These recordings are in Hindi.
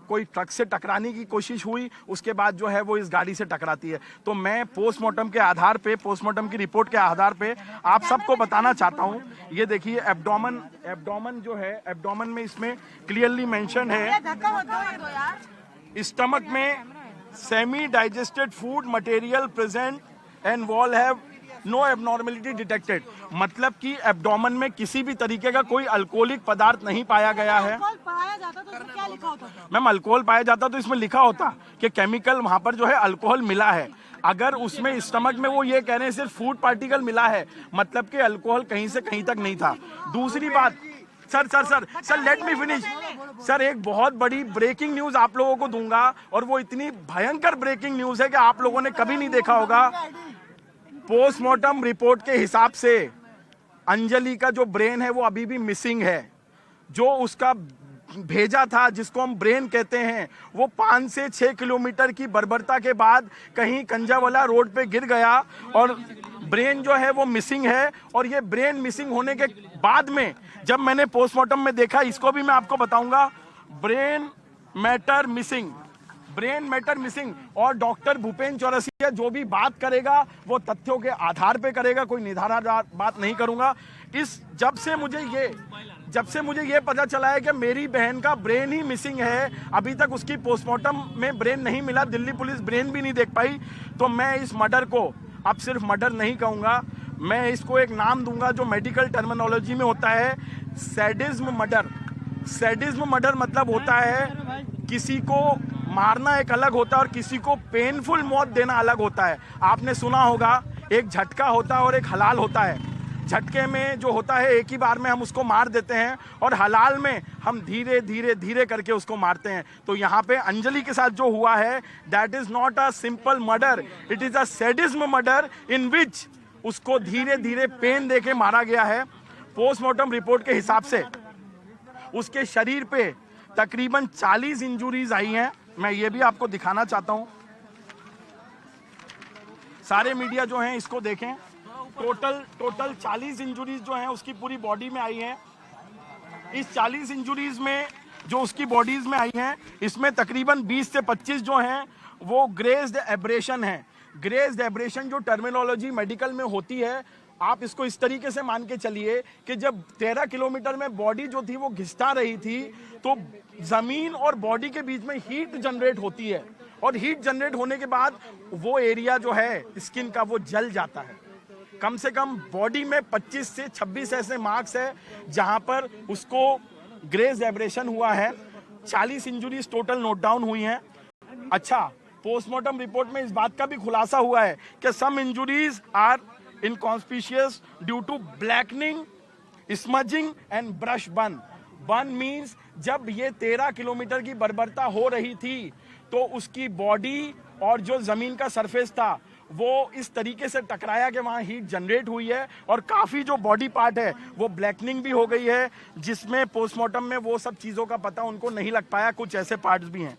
कोई ट्रक से टकराने की कोशिश हुई, उसके बाद जो है वो इस गाड़ी से टकराती है। तो मैं पोस्टमार्टम के आधार पे, पोस्टमार्टम की रिपोर्ट के आधार पे आप सबको बताना चाहता हूँ। ये देखिए एब्डोमेन जो है, एब्डोमेन में इसमें क्लियरली मेंशन है, स्टमक में semi digested food material present and wall have no abnormality detected. मतलब कि एब्डोमेन में किसी भी तरीके का कोई अल्कोहलिक पदार्थ नहीं पाया गया है। पाया जाता तो क्या लिखा होता? मैम अल्कोहल पाया जाता तो इसमें लिखा होता कि केमिकल वहां पर जो है अल्कोहल मिला है। अगर उसमें स्टमक में वो ये कह रहे हैं सिर्फ फूड पार्टिकल मिला है, मतलब कि अल्कोहल कहीं से कहीं तक नहीं था। दूसरी बात, sir late me finish. Sir एक बहुत बड़ी ब्रेकिंग न्यूज आप लोगों को दूंगा, और वो इतनी भयंकर ब्रेकिंग न्यूज है कि आप लोगों ने कभी नहीं देखा होगा। पोस्टमार्टम रिपोर्ट के हिसाब से अंजलि का जो ब्रेन है वो अभी भी मिसिंग है। जो उसका भेजा था, जिसको हम ब्रेन कहते हैं, वो 5 से 6 किलोमीटर की बर्बरता के बाद कहीं कंजावाला रोड पे गिर गया और ब्रेन जो है वो मिसिंग है। और ये ब्रेन मिसिंग होने के बाद में जब मैंने पोस्टमार्टम में देखा, इसको भी मैं आपको बताऊंगा, brain matter missing, brain matter missing. और डॉक्टर भूपेन चौरसिया जो भी बात करेगा वो तथ्यों के आधार पे करेगा, कोई निधारा बात नहीं करूंगा। जब से मुझे ये पता चला है कि मेरी बहन का ब्रेन ही मिसिंग है, अभी तक उसकी पोस्टमार्टम में ब्रेन नहीं मिला, दिल्ली पुलिस ब्रेन भी नहीं देख पाई, तो मैं इस मर्डर को अब सिर्फ मर्डर नहीं कहूंगा, मैं इसको एक नाम दूंगा जो मेडिकल टर्मिनोलॉजी में होता है, सैडिज्म मर्डर। सैडिज्म मर्डर मतलब होता है किसी को मारना एक अलग होता है और किसी को पेनफुल मौत देना अलग होता है। आपने सुना होगा एक झटका होता है और एक हलाल होता है। झटके में जो होता है एक ही बार में हम उसको मार देते हैं, और हलाल में हम धीरे धीरे धीरे करके उसको मारते हैं। तो यहाँ पे अंजलि के साथ जो हुआ है, that is not a simple murder, it is a sadism murder in which उसको धीरे धीरे पेन देके मारा गया है। पोस्टमार्टम रिपोर्ट के हिसाब से उसके शरीर पे तकरीबन 40 इंजुरीज आई हैं। मैं ये भी आपको दिखाना चाहता हूं, सारे मीडिया जो हैं इसको देखें। टोटल 40 इंजुरीज जो हैं उसकी पूरी बॉडी में आई हैं। इस 40 इंजुरीज में जो उसकी बॉडीज में आई हैं, इसमें तकरीबन 20 से 25 जो हैं वो ग्रेज्ड एब्रेशन है। ग्रेज्ड एब्रेशन जो टर्मिनोलॉजी मेडिकल में होती है, आप इसको इस तरीके से मान के चलिए कि जब 13 किलोमीटर में बॉडी जो थी वो घिसटा रही थी, तो जमीन और बॉडी के बीच में हीट जनरेट होती है, और हीट जनरेट होने के बाद वो एरिया जो है स्किन का वो जल जाता है। कम से कम बॉडी में 25 से 26 ऐसे मार्क्स है जहां पर उसको ग्रेज एब्रेशन हुआ है। 40 इंजुरीज टोटल नोट डाउन हुई हैं। अच्छा, पोस्टमार्टम रिपोर्ट में इस बात का भी खुलासा हुआ है कि some injuries are inconspicuous due to blackening, smudging and brush burn. Burn means जब ये 13 किलोमीटर की बर्बरता हो रही थी तो उसकी बॉडी और जो जमीन का सरफेस था वो इस तरीके से टकराया कि वहां हीट जनरेट हुई है, और काफी जो बॉडी पार्ट है वो ब्लैकनिंग भी हो गई है, जिसमें पोस्टमार्टम में वो सब चीजों का पता उनको नहीं लग पाया, कुछ ऐसे पार्ट्स भी हैं।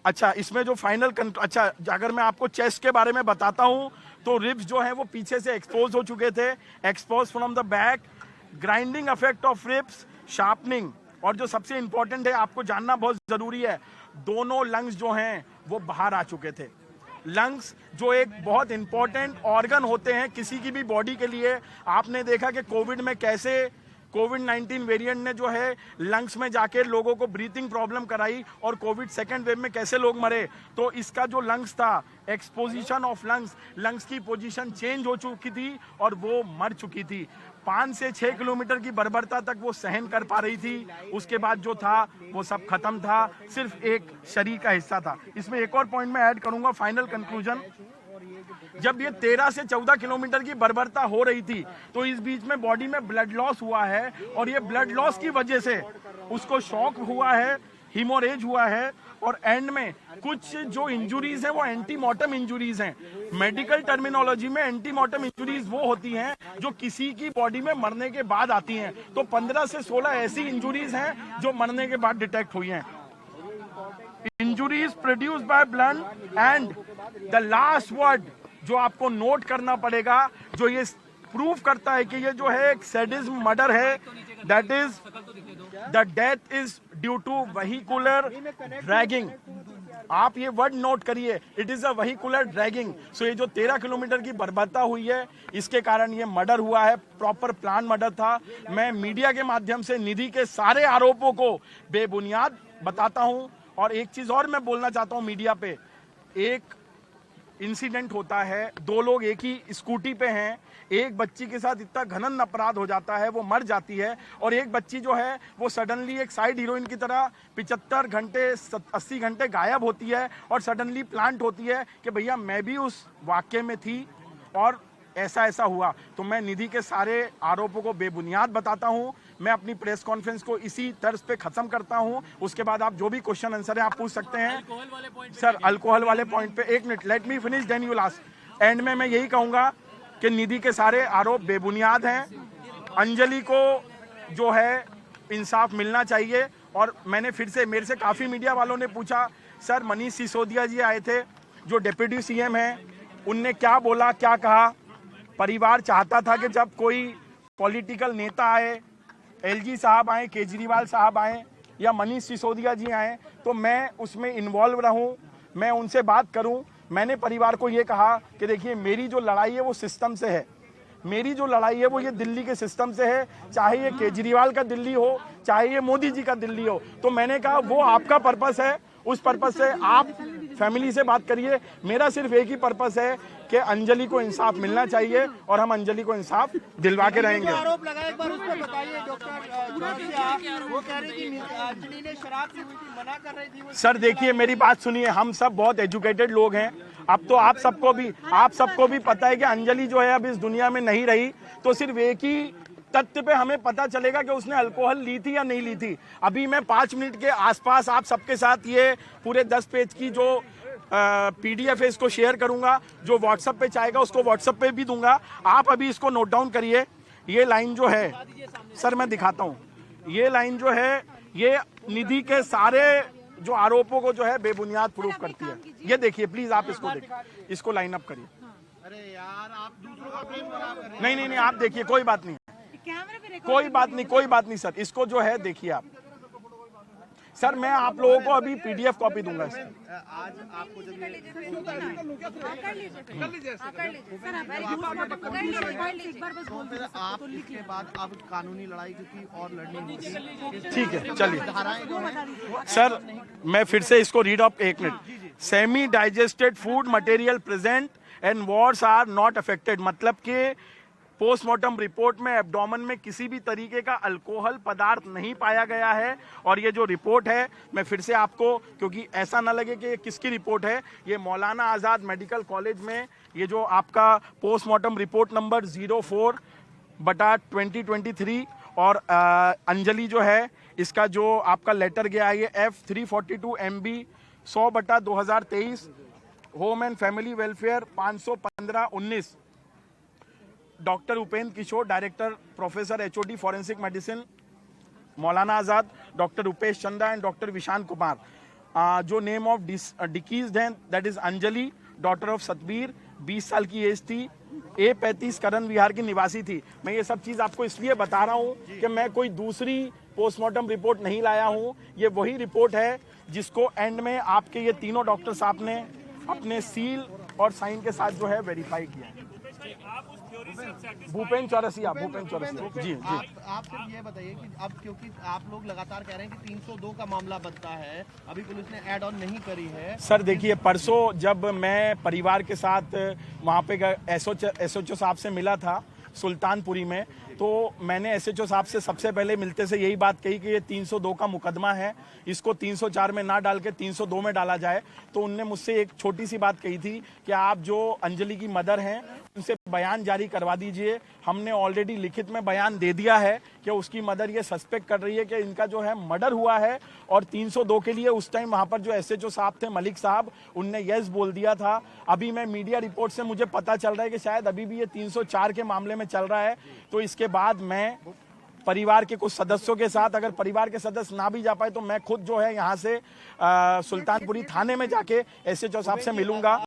अच्छा, इसमें जो फाइनल अच्छा, अगर मैं आपको चेस्ट के बारे में बताता हूं तो रिब्स जो है वो पीछे से एक्सपोज हो चुके थे, expose from the back, grinding effect of ribs, sharpening, और जो सबसे इंपॉर्टेंट है आपको जानना बहुत जरूरी है, दोनों लंग्स जो हैं वो बाहर आ चुके थे। लंग्स जो एक बहुत इंपॉर्टेंट ऑर्गन होते हैं किसी की भी बॉडी के लिए। आपने देखा कि कोविड में कैसे कोविड-19 वेरिएंट ने जो है लंग्स में जाके लोगों को ब्रीथिंग प्रॉब्लम कराई, और कोविड सेकेंड वेव में कैसे लोग मरे। तो इसका जो लंग्स था, एक्सपोजिशन ऑफ लंग्स की पोजीशन चेंज हो चुकी थी और वो मर चुकी थी। 5 से 6 किलोमीटर की बर्बरता तक वो सहन कर पा रही थी, उसके बाद जो था वो सब खत्म था, सिर्फ एक शरीर का हिस्सा था। इसमें एक और पॉइंट मैं ऐड करूंगा, फाइनल कंक्लूजन। जब ये 13 से 14 किलोमीटर की बर्बरता हो रही थी तो इस बीच में बॉडी में ब्लड लॉस हुआ है, और ये ब्लड लॉस की वजह से उसको शॉक हुआ है, हीमोरेज हुआ है, और एंड में कुछ जो इंजुरीज हैं वो एंटीमॉर्टम इंजुरीज हैं। मेडिकल टर्मिनोलॉजी में एंटीमॉर्टम इंजुरीज वो होती हैं जो किसी की बॉडी में मरने के बाद आती हैं। तो 15 से 16 ऐसी इंजुरीज हैं जो मरने के बाद डिटेक्ट हुई हैं। Injuries produced by blood, and the last word जो आपको नोट करना पड़ेगा, जो ये प्रूफ करता है कि ये जो है एक सैडिज्म मर्डर है, that is the death is due to vehicular dragging. आप ये वर्ड नोट करिए, it is a vehicular dragging. So ये जो 13 किलोमीटर की बर्बादी हुई है, इसके कारण ये मर्डर हुआ है, प्रॉपर प्लान मर्डर था। मैं मीडिया के माध्यम से निधि के सारे आरोपों को बेबुनियाद बताता हूं। और एक चीज और मैं बोलना चाहता हूं मीडिया पे, एक इंसिडेंट होता है, दो लोग एक ही स्कूटी पे हैं, एक बच्ची के साथ इतना घनन अपराध हो जाता है, वो मर जाती है, और एक बच्ची जो है वो सडनली एक साइड हीरोइन की तरह 75 घंटे 80 घंटे गायब होती है, और सडनली प्लांट होती है कि भैया मैं भी उस वाक्य में थी और ऐसा ऐसा हुआ। तो मैं निधि के सारे आरोपों को बेबुनियाद बताता हूं। मैं अपनी प्रेस कॉन्फ्रेंस को इसी तर्ज पे खत्म करता हूं। उसके बाद आप जो भी क्वेश्चन आंसर है आप पूछ सकते हैं। सर अल्कोहल वाले पॉइंट पे एक minute, let me finish then you last. End में मैं यही कहूंगा कि निधि के सारे आरोप बेबुनियाद हैं। अंजलि को जो है इंसाफ मिलना चाहिए। और मैंने फिर से, मेरे से काफी मीडिया वालों ने पूछा, सर मनीष सिसोदिया जी आए थे जो डिप्टी सीएम हैं, उनने क्या बोला, क्या कहा? परिवार चाहता था कि जब कोई पॉलिटिकल नेता आए, एलजी साहब आए, केजरीवाल साहब आए या मनीष सिसोदिया जी आए, तो मैं उसमें इन्वॉल्व रहूं, मैं उनसे बात करूं। मैंने परिवार को ये कहा कि देखिए मेरी जो लड़ाई है वो सिस्टम से है, मेरी जो लड़ाई है वो ये दिल्ली के सिस्टम से है, चाहे ये केजरीवाल का दिल्ली हो, चाहे ये मोदी जी का दिल्ली हो। तो मैंने कहा वो आपका पर्पस है, उस पर्पस से आप फैमिली से बात करिए। मेरा सिर्फ एक ही पर्पस है कि अंजलि को इंसाफ मिलना चाहिए और हम अंजलि को इंसाफ दिलवा के रहेंगे। आरोप लगा, एक बार उस पर बताइए। डॉक्टर वो कह रही थी अंजलि ने शराब पी हुई थी, मना कर रही थी। सर देखिए मेरी बात सुनिए, हम सब बहुत एजुकेटेड लोग हैं। अब तो आप सबको भी पता है कि अंजलि जो है अब इस दुनिया में नहीं रही, तो सिर्फ एक ही तथ्य पे हमें पता चलेगा कि उसने अल्कोहल ली थी या नहीं ली थी। अभी मैं 5 मिनट के आसपास आप सबके साथ ये पूरे 10 पेज की जो PDF है इसको शेयर करूंगा, जो व्हाट्सएप पे चाहेगा उसको व्हाट्सएप पे भी दूंगा। आप अभी इसको नोट डाउन करिए। ये लाइन जो है, सर मैं दिखाता हूँ, ये लाइन जो है ये निधि के सारे जो आरोपों को जो है बेबुनियाद प्रूफ करती है। ये देखिए प्लीज, आप इसको देखिए, इसको लाइन अप करिए। अरे यार आप दूसरों का प्रेम खराब कर रहे हैं। नहीं आप देखिए, कोई बात नहीं, कैमरे पे कोई बात नहीं सर, इसको जो है देखिए आप। सर मैं आप लोगों को अभी PDF कॉपी दूंगा इसकी। आज आपको जब आप इसके बाद अब कानूनी लड़ाई की और लड़नी होगी। ठीक है चलिए धाराएं जो हैं सर, मैं फिर से इसको रीड ऑफ, एक minute. Semi digested food material present and wards are not affected, मतलब कि पोस्टमार्टम रिपोर्ट में एब्डोमेन में किसी भी तरीके का अल्कोहल पदार्थ नहीं पाया गया है। और ये जो रिपोर्ट है, मैं फिर से आपको, क्योंकि ऐसा ना लगे कि ये किसकी रिपोर्ट है, ये मौलाना आज़ाद मेडिकल कॉलेज में ये जो आपका पोस्टमार्टम रिपोर्ट नंबर 04/2023 और अंजलि जो है इसका जो आपका लेटर गया है ये F342 MB 100/2023 home and family welfare 515/19 doctor Upendra Kishore director professor HOD forensic medicine Maulana Azad, doctor Rupesh चंदा एंड डॉक्टर विशान कुमार, जो नेम ऑफ डिकीज्ड हैं that is Anjali daughter of Satbir, 20 साल की एज थी, A35 करण विहार की निवासी थी। मैं ये सब चीज़ आपको इसलिए बता रहा हूँ कि मैं कोई दूसरी पोस्टमार्टम रिपोर्ट नहीं लाया हूँ, ये वही रिपोर्ट है जिसको एंड में आपके ये तीनों डॉक्टर साहब ने अपने सील और साइन के साथ जो है वेरीफाई किया। भूपेंद्र चौरसिया जी। आप सिर्फ ये बताइए कि अब क्योंकि आप लोग लगातार कह रहे हैं कि 302 का मामला बनता है, अभी पुलिस ने ऐड ऑन नहीं करी है। सर देखिए, परसों जब मैं परिवार के साथ वहाँ पे SHO साहब से मिला था सुल्तानपुरी में, तो मैंने SHO साहब से सबसे पहले मिलते से यही बात कही कि ये 302 का मुकदमा है, इसको 304 में ना डाल के 302 में डाला जाए। तो उनने मुझसे एक छोटी सी बात कही थी कि आप जो अंजलि की मदर हैं उनसे बयान जारी करवा दीजिए। हमने ऑलरेडी लिखित में बयान दे दिया है कि उसकी मदर ये सस्पेक्ट कर रही है कि इनका जो है मर्डर हुआ है, और 302 के लिए उस टाइम वहाँ पर जो SHO साहब थे मलिक साहब, उनने यस बोल दिया था। अभी मैं मीडिया रिपोर्ट से मुझे पता चल रहा है कि शायद अभी भी ये 304 के मामले में चल रहा है। तो इसके बाद मैं परिवार के कुछ सदस्यों के साथ, अगर परिवार के सदस्य ना भी जा पाए तो मैं खुद जो है यहाँ से सुल्तानपुरी थाने में जाके SHO साहब से मिलूंगा।